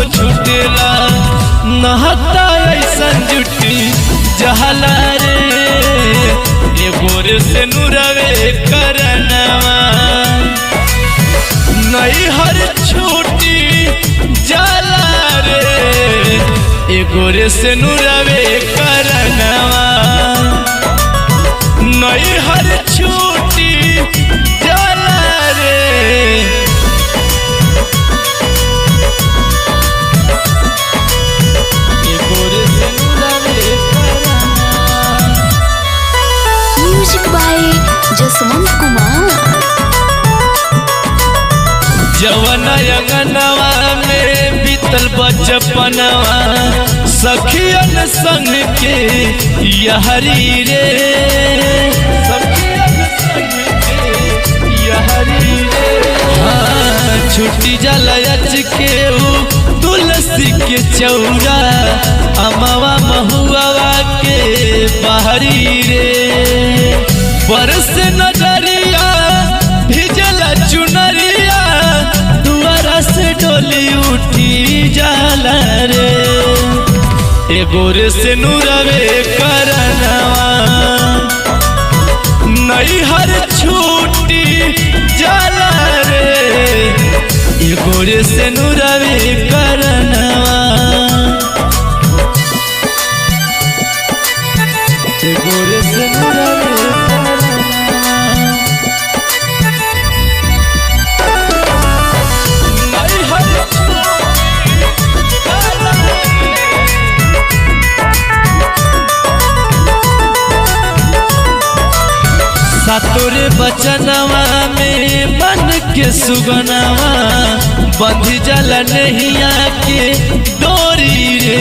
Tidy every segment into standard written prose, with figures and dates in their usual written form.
छूटेला नहता ऐसन जुटी जहला रे एगो रे से नुरवे करनवा नहीं हर छूटी जाला रे एगो रे से नुरवे करनवा नहीं हर छूटी जाला रे एगो रे से नुरवे करनवा। Music by Jaswant Kumar. जवन अंगनवा में बीतल बचपनवा सखियन संग के यहरी रे सखियन संग के यहरी रे हाँ छुट्टी जलयच के तुलसी के चौरा अमवा महुआ के बहरी रे बरस नजरिया भिजल चुनरिया दुआरा से डोली उठी जाला रे एगो रे से नुरवे करनवा नहीं हर छूटी जाला रे एगो रे से नुरवे करनवा एगो रे से नुरवे तोरे बचनवा में मन के सुगनवा बंध जल नहिया के डोरी रे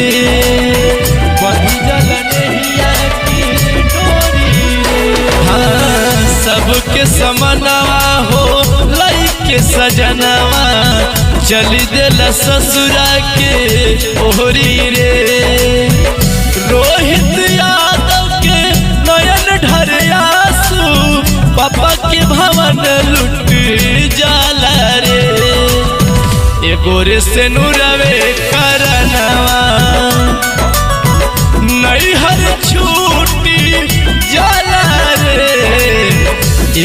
बंध जल नहिया के डोरी रे हाँ सबके समनवा हो लई के सजनवा चली देला ससुरा के ओहरी रे रोहित यादव के नयन ढरिया पापा के भवन लुट जाला रे एगो रे से नुरवे करनवा नहीं हर छूटी जाला रे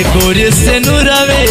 एगो रे से नुरवे